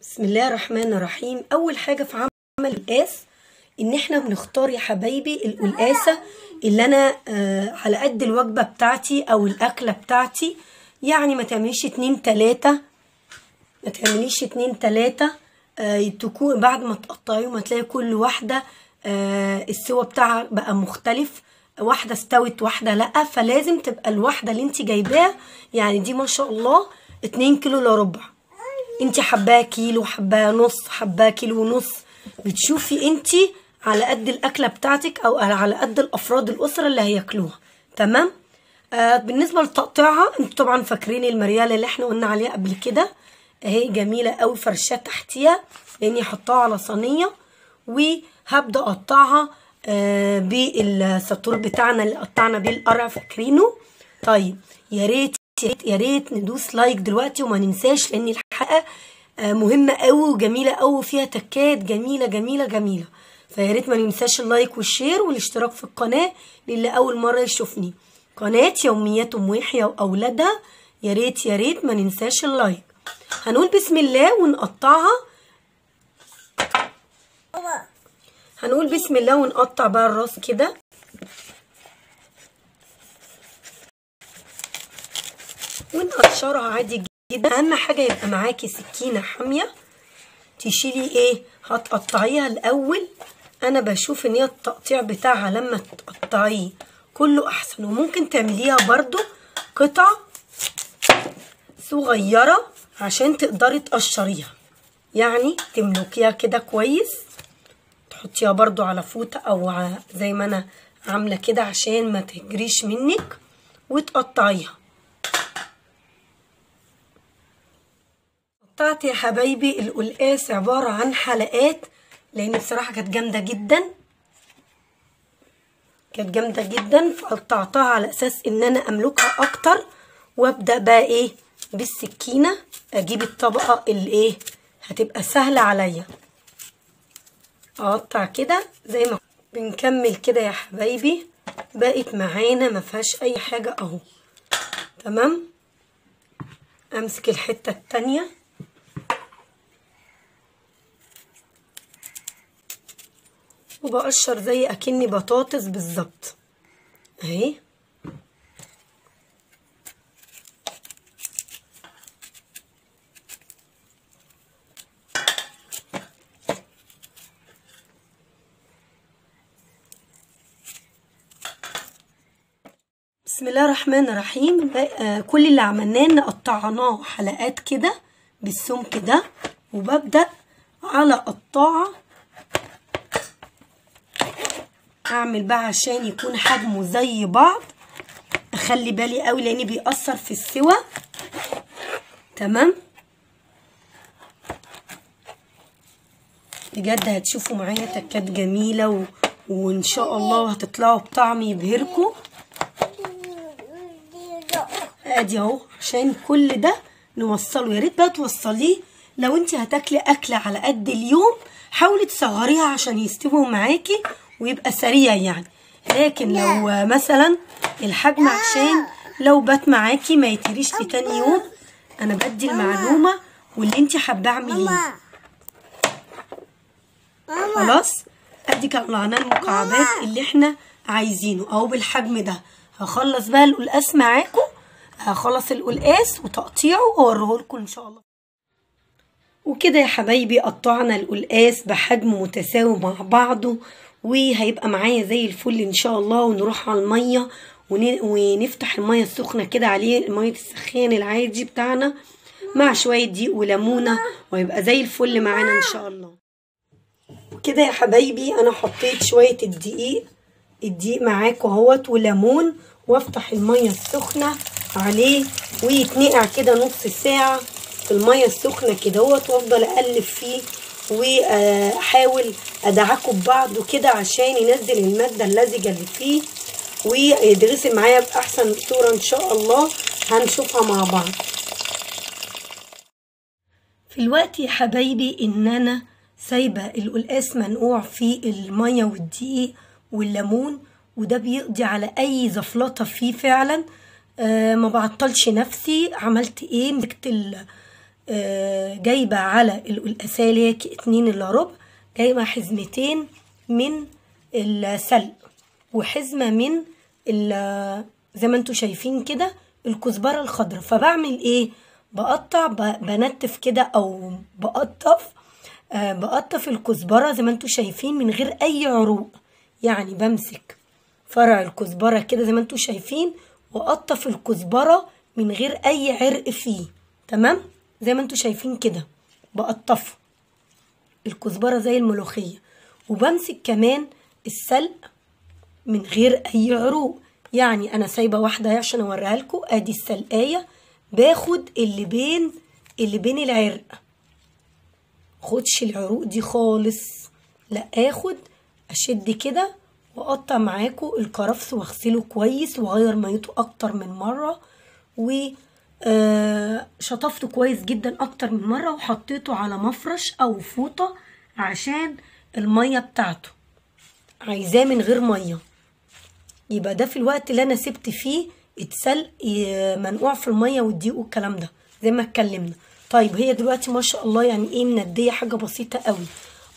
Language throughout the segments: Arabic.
بسم الله الرحمن الرحيم. اول حاجه في عمل القلقاس ان احنا بنختار يا حبايبي القلقاسه اللي انا على قد الوجبه بتاعتي او الاكله بتاعتي. يعني ما تعمليش 2 3 تكون بعد ما تقطعيهم هتلاقي كل واحده السوا بتاعها بقى مختلف، واحده استوت واحده لا، فلازم تبقى الواحده اللي انت جايباها يعني دي ما شاء الله 2 كيلو الا ربع، انت حباها كيلو، حباها نص، حباها كيلو ونص، بتشوفي انت على قد الاكله بتاعتك او على قد الافراد الاسره اللي هياكلوها. تمام. بالنسبه لتقطيعها انتوا طبعا فاكرين المرياله اللي احنا قلنا عليها قبل كده اهي، جميله قوي، فرشات تحتيها لاني هحطها على صينيه وهبدا اقطعها بالسطور بتاعنا اللي قطعنا بيه القرع، فاكرينه؟ طيب يا ريت ندوس لايك دلوقتي وما ننساش، لان الحلقه مهمه قوي وجميله قوي وفيها تكات جميله جميله جميله، فيا ريت ما ننساش اللايك والشير والاشتراك في القناه للي اول مره يشوفني، قناه يوميات ام يحيى واولادها. يا ريت ما ننساش اللايك. هنقول بسم الله ونقطعها، هنقول بسم الله ونقطع بقى الراس كده. ونقشرها عادي جدا. اهم حاجه يبقى معاكي سكينه حاميه تشيلي ايه، هتقطعيها الاول. انا بشوف ان هي التقطيع بتاعها لما تقطعيه كله احسن، وممكن تعمليها برضو قطع صغيره عشان تقدري تقشريها، يعني تملكيها كده كويس، تحطيها برضو على فوطه او زي ما انا عامله كده عشان ما تهجريش منك، وتقطعيها. قطعت يا حبايبي القلقاس عبارة عن حلقات، لان بصراحة كانت جامدة جدا، فقطعتها على اساس ان انا املكها اكتر، وابدأ بقى ايه بالسكينة اجيب الطبقة اللي ايه هتبقى سهلة عليا، اقطع كده زي ما بنكمل كده يا حبايبي. بقت معانا ما فيهاش اي حاجة اهو. تمام. امسك الحتة التانية وبقشر زي اكني بطاطس بالظبط اهي. بسم الله الرحمن الرحيم. كل اللي عملناه ان قطعناه حلقات كده بالسمك ده، وببدأ على قطاعة اعمل بقى عشان يكون حجمه زي بعض، اخلي بالي قوي لان بيأثر في السوا. تمام. بجد هتشوفوا معايا تكات جميله وان شاء الله هتطلعوا بطعم يبهركم. ادي اهو عشان كل ده نوصله. يا ريت بقى توصليه لو انت هتاكلي اكله على قد اليوم، حاولي تصغريها عشان يستووا معاكي ويبقى سريع يعني. لكن لو مثلا الحجم عشان لو بات معاكي ما يتهريش لتاني يوم، انا بدي المعلومه واللي انت حابه اعمليه. خلاص. ادي طلعنا المكعبات اللي احنا عايزينه اهو بالحجم ده. هخلص بقى القلقاس معاكم، هخلص القلقاس وتقطيعه واوريه لكم ان شاء الله. وكده يا حبايبي قطعنا القلقاس بحجم متساوي مع بعضه، وهيبقى معايا زي الفل ان شاء الله. ونروح على الميه ونفتح الميه السخنه كده عليه، الميه السخان العادي بتاعنا مع شويه دقيق وليمونه، وهيبقى زي الفل معانا ان شاء الله. وكده يا حبايبي انا حطيت شويه الدقيق معاكم اهوت وليمون، وافتح الميه السخنه عليه ويتنقع كده نص ساعه في الميه السخنه كده اهوت، وافضل اقلب فيه واحاول ادعكه ببعضه كده عشان ينزل الماده اللزجه اللي فيه ويتغسل معايا باحسن صوره ان شاء الله هنشوفها مع بعض. في الوقت يا حبايبي ان انا سايبه القلقاس منقوع في الميه والدقيق والليمون، وده بيقضي على اي زفلطه فيه فعلا. ما بعطلش نفسي. عملت ايه؟ مسكت جايبه على القلقاسيه اللي هي 2 الا ربع، جايبه حزمتين من السلق وحزمه من زي ما انتوا شايفين كده الكزبره الخضراء. فبعمل ايه؟ بقطع بنتف كده او بقطف الكزبره زي ما انتوا شايفين من غير اي عروق. يعني بمسك فرع الكزبره كده زي ما انتوا شايفين واقطف الكزبره من غير اي عرق فيه. تمام؟ زي ما انتوا شايفين كده بقطفه الكزبره زي الملوخيه. وبمسك كمان السلق من غير اي عروق. يعني انا سايبه واحده عشان اوريها لكم. ادي السلقايه، باخد اللي بين العرق، خدش العروق دي خالص، لا اخد اشد كده واقطع معاكم الكرفس واغسله كويس واغير ميته اكتر من مره، وشطفته كويس جدا اكتر من مره وحطيته على مفرش او فوطه عشان الميه بتاعته عايزاه من غير ميه. يبقى ده في الوقت اللي انا سبت فيه اتسلق منقوع في الميه والدقيق والكلام ده زي ما اتكلمنا. طيب هي دلوقتي ما شاء الله يعني ايه منديه، حاجه بسيطه قوي.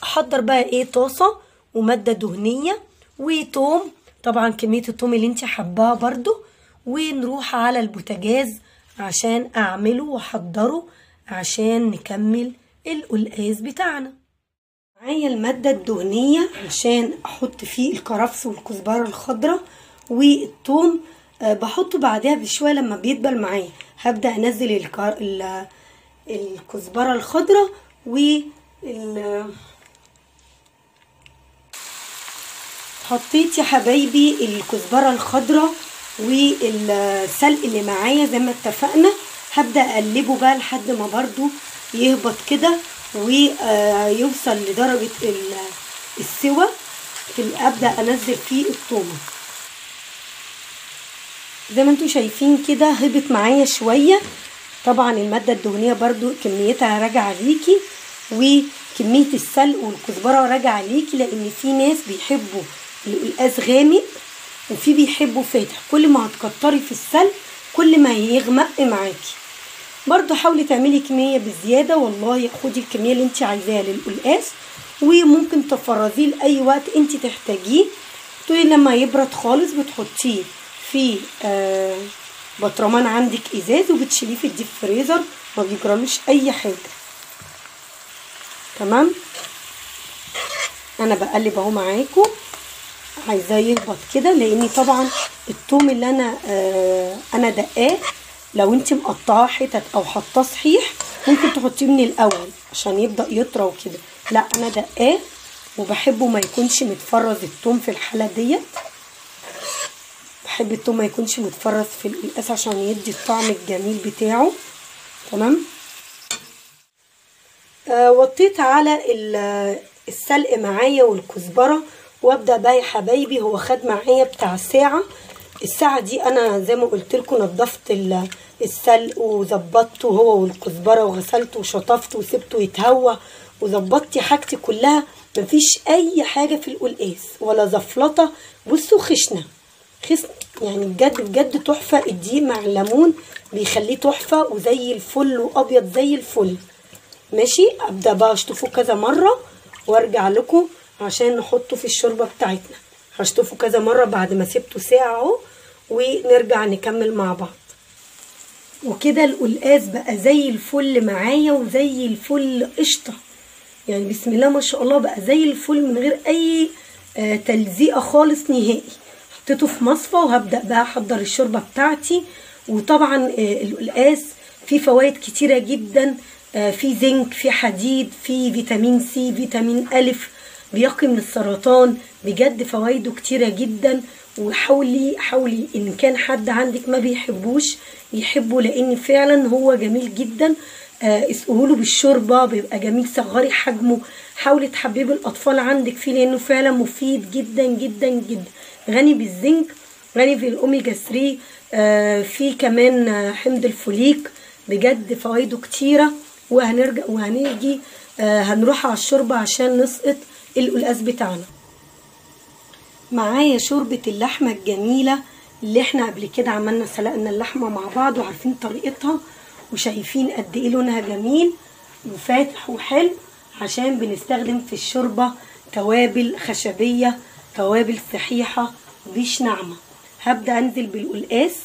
احضر بقى ايه؟ طاسه وماده دهنيه وتوم، طبعا كميه التوم اللي انت حباها برضو، ونروح على البوتاجاز عشان اعمله واحضره عشان نكمل القلقاس بتاعنا. معايا الماده الدهنيه عشان احط فيه الكرفس والكزبره الخضراء والثوم. بحطه بعدها بشويه لما بيدبل معايا. هبدا انزل الكزبره الخضراء حطيت يا حبايبي الكزبره الخضراء والسلق اللي معايا زي ما اتفقنا. هبدا اقلبه بقى لحد ما برضو يهبط كده ويوصل لدرجه السوى. ابدا انزل فيه الثوم زي ما انتوا شايفين كده هبط معايا شويه. طبعا الماده الدهنيه برضو كميتها راجعه ليكي، وكميه السلق والكزبره راجعه ليكي، لان في ناس بيحبوا القلقاس غامق وفي بيحبوا فاتح. كل ما هتكتري في السلق كل ما يغمق معاكي. برضو حاولي تعملي كميه بزياده، والله خدي الكميه اللي انت عايزاها للقلقاس وممكن تفرزيه لاي وقت انت تحتاجيه. تقولي لما يبرد خالص بتحطيه في بطرمان عندك ازاز وبتشيليه في الديب فريزر، ما بيجرالوش اي حاجه. تمام؟ انا بقلب اهو معاكم، عايزاه يهبط كده، لان طبعا الثوم اللي انا دقاه لو انت مقطعاه حتت او حطاه صحيح ممكن تحطيه من الاول عشان يبدا يطرى وكده. لا انا دقاه وبحبه ما يكونش متفرز الثوم في الحاله ديت. بحب الثوم ما يكونش متفرز في القلقاس عشان يدي الطعم الجميل بتاعه. تمام؟ وطيت على السلق معايا والكزبره وابدا بقى يا حبايبي. هو خد معايا بتاع ساعه. الساعه دي انا زي ما قلت لكم نضفت السلق وظبطته هو والكزبره وغسلته وشطفته وسبته يتهوى وظبطت حاجتي كلها. مفيش اي حاجه في القلقاس ولا زفلطه. بصوا خشنه يعني بجد بجد تحفه. الدقيق مع الليمون بيخليه تحفه وزي الفل وابيض زي الفل. ماشي؟ ابدا بقى اشطفه كذا مره وارجع لكم عشان نحطه في الشوربه بتاعتنا. هشطفه كذا مره بعد ما سبته ساعه اهو ونرجع نكمل مع بعض. وكده القلقاس بقى زي الفل معايا وزي الفل قشطه. يعني بسم الله ما شاء الله بقى زي الفل من غير اي تلزيقه خالص نهائي. حطيته في مصفى وهبدا بقى احضر الشوربه بتاعتي. وطبعا القلقاس فيه فوائد كتيره جدا، في زنك، في حديد، في فيتامين سي، فيتامين الف، بيقي من السرطان. بجد فوائده كتيره جدا. وحاولي ان كان حد عندك ما بيحبوش يحبه، لان فعلا هو جميل جدا. اسقهوله بالشوربه بيبقى جميل. صغري حجمه، حاولي تحببي الاطفال عندك فيه لانه فعلا مفيد جدا جدا جدا. غني بالزنك، غني في الاوميجا 3، في كمان حمض الفوليك. بجد فوائده كتيره. وهنيجي هنروح على الشوربه عشان نسقط القلقاس بتاعنا. معايا شوربه اللحمه الجميله اللي احنا قبل كده عملنا سلقنا اللحمه مع بعض وعارفين طريقتها وشايفين قد ايه لونها جميل وفاتح وحلو، عشان بنستخدم في الشوربه توابل خشبيه، توابل صحيحه مش ناعمه. هبدا انزل بالقلقاس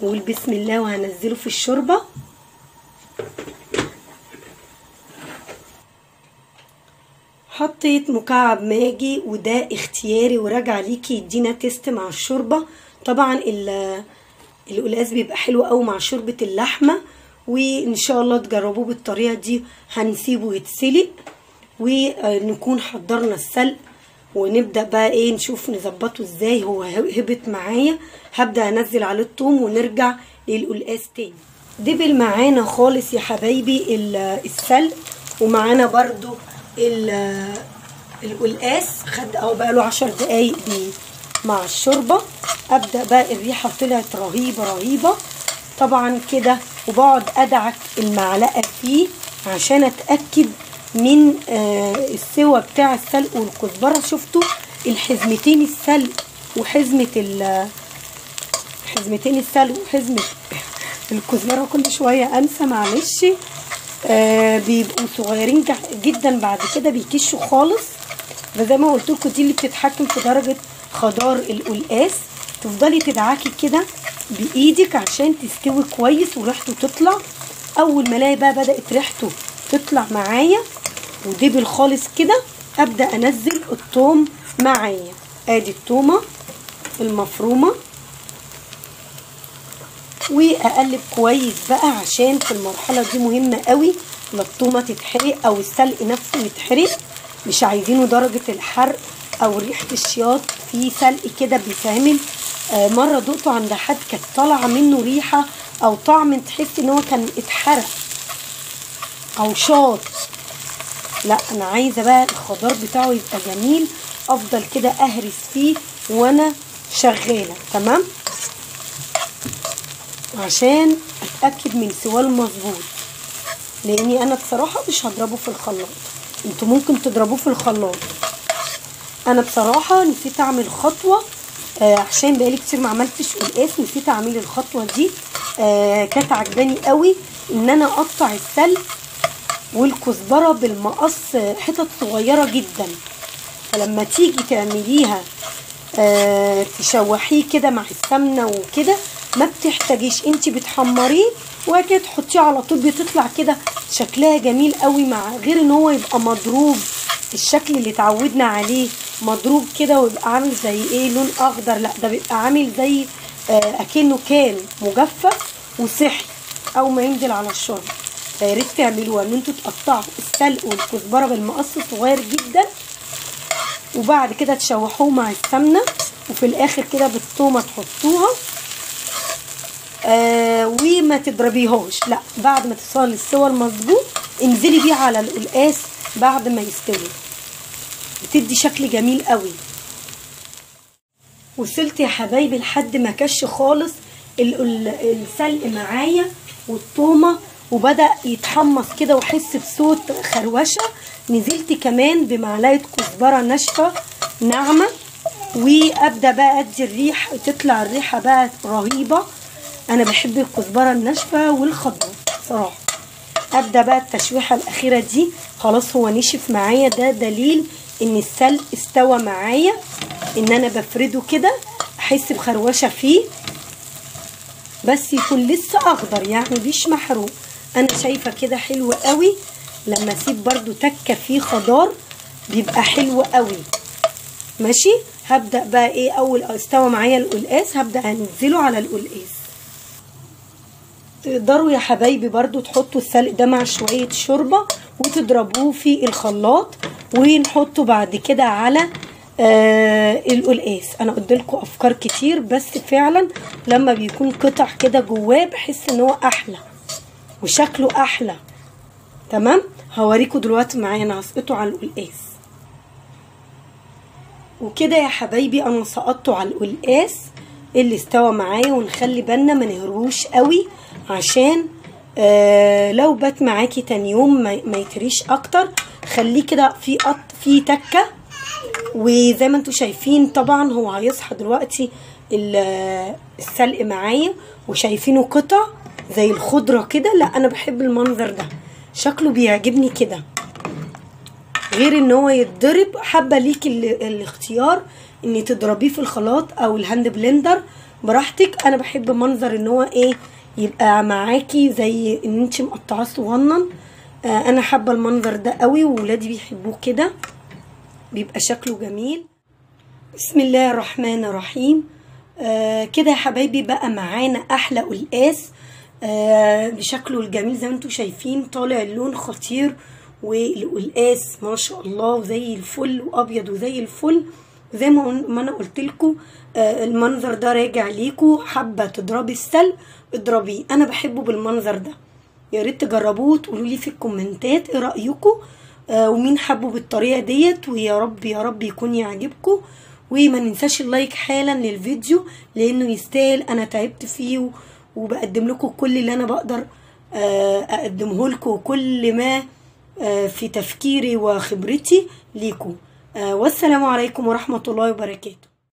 وقول بسم الله وهنزله في الشوربه. حطيت مكعب ماجي وده اختياري وراجع ليكي يدينا تيست مع الشوربه. طبعا القلقاس بيبقى حلو قوي مع شوربه اللحمه، وان شاء الله تجربوه بالطريقه دي. هنسيبه يتسلق ونكون حضرنا السلق، ونبدا بقى ايه نشوف نظبطه ازاي. هو هبط معايا، هبدا انزل عليه الثوم ونرجع للقلقاس تاني. دبل معانا خالص يا حبايبي السلق، ومعانا برضو القلقاس خد او بقى له 10 دقايق مع الشوربه. ابدا بقى الريحه طلعت رهيبه رهيبه طبعا كده، وبقعد ادعك المعلقه فيه عشان اتاكد من السوا بتاع السلق والكزبره. شفتوا الحزمتين السلق وحزمه حزمتين السلق وحزمه الكزبره، كل شويه انسى معلش. بيبقوا صغيرين جدا بعد كده بيكشوا خالص. فزي ما قلت لكم دي اللي بتتحكم في درجه خضار القلقاس. تفضلي تدعكي كده بايدك عشان تستوي كويس وريحته تطلع. اول ما الاقي بقى بدات ريحته تطلع معايا ودبل خالص كده، ابدا انزل الثوم معايا. ادي الثومه المفرومه، واقلب كويس بقى عشان في المرحله دي مهمه قوي لا الثومه تتحرق او السلق نفسه يتحرق. مش عايزينه درجه الحرق او ريحه الشياط. في سلق كده بيتعمل مره دقته عند حد كانت طالعه منه ريحه او طعم تحس ان هو كان اتحرق او شاط. لا انا عايزه بقى الخضار بتاعه يبقى جميل، افضل كده اهرس فيه وانا شغاله. تمام، عشان اتاكد من سواه المظبوط، لاني انا بصراحه مش هضربه في الخلاط. انتوا ممكن تضربوه في الخلاط. انا بصراحه نسيت اعمل خطوه عشان بقالي كتير ما عملتش قلقاس، نسيت اعمل الخطوه دي. كانت عجباني قوي ان انا اقطع السلق والكزبره بالمقص حتت صغيره جدا. فلما تيجي تعمليها تشوحيه كده مع السمنه وكده ما بتحتاجيش، انت بتحمريه وكده تحطيه على طول، بتطلع كده شكلها جميل قوي. مع غير ان هو يبقى مضروب الشكل اللي اتعودنا عليه، مضروب كده ويبقى عامل زي ايه لون اخضر، لا ده بيبقى عامل زي اكنه كان مجفف وصحي او ما ينزل على الشرب. فيا ريت تعملوها ان انتوا تقطعوا السلق والكزبره بالمقص صغير جدا، وبعد كده تشوحوه مع السمنه، وفي الاخر كده بالثومه تحطوها وما تضربيهاش. لا بعد ما توصلي للسوى المظبوط انزلي بيه على القلقاس بعد ما يستوي، بتدي شكل جميل قوي. وصلت يا حبايبي لحد ما كش خالص السلق معايا والثومه وبدأ يتحمص كده واحس بصوت خروشه. نزلت كمان بمعلقه كزبره ناشفه ناعمه، وابدا بقى ادي الريح، تطلع الريحه بقى رهيبه. انا بحب الكزبره الناشفه والخضراء صراحه. ابدا بقى التشويحه الاخيره دي، خلاص هو نشف معايا، ده دليل ان السلق استوى معايا. ان انا بفرده كده احس بخروشه فيه، بس يكون لسه اخضر يعني مش محروق. انا شايفه كده حلو قوي. لما اسيب برده تكه فيه خضار بيبقى حلو قوي. ماشي، هبدا بقى ايه اول استوى معايا القلقاس هبدا انزله على القلقاس. تقدروا يا حبايبي برضو تحطوا السلق ده مع شويه شوربه وتضربوه في الخلاط ونحطه بعد كده على القلقاس. انا قلت لكم افكار كتير، بس فعلا لما بيكون قطع كده جواه بحس ان هو احلى وشكله احلى. تمام، هوريكم دلوقتي معايا انا هسقطه على القلقاس. وكده يا حبايبي انا سقطته على القلقاس اللي استوى معايا. ونخلي بالنا ما نهروش قوي عشان لو بات معاكي تاني يوم ما يتريش اكتر. خليه كده في تكه. وزي ما انتوا شايفين طبعا هو هيصحى دلوقتي السلق معايا وشايفينه قطع. زي الخضره كده. لا انا بحب المنظر ده، شكله بيعجبني كده، غير ان هو يتضرب. حابه ليكي الاختيار ان تضربيه في الخلاط او الهاند بلندر براحتك. انا بحب منظر ان هو ايه، يبقى معاكي زي ان انت مقطعاه صغنن. انا حابه المنظر ده قوي، وولادي بيحبوه كده، بيبقى شكله جميل. بسم الله الرحمن الرحيم. كده يا حبايبي بقى معانا احلى قلقاس بشكله الجميل زي ما انتم شايفين، طالع اللون خطير، والقلقاس ما شاء الله وزي الفل، وابيض وزي الفل. زي ما انا قلت لكم المنظر ده راجع ليكم. حابه تضربي السلق اضربيه، انا بحبه بالمنظر ده. يا ريت تجربوه وتقولوا لي في الكومنتات ايه رايكم، ومين حبه بالطريقه ديت. ويا رب يا رب يكون يعجبكم، وما ننساش اللايك حالا للفيديو لانه يستاهل. انا تعبت فيه وبقدم لكم كل اللي انا بقدر اقدمه لكم، وكل ما في تفكيري وخبرتي ليكم. والسلام عليكم ورحمة الله وبركاته.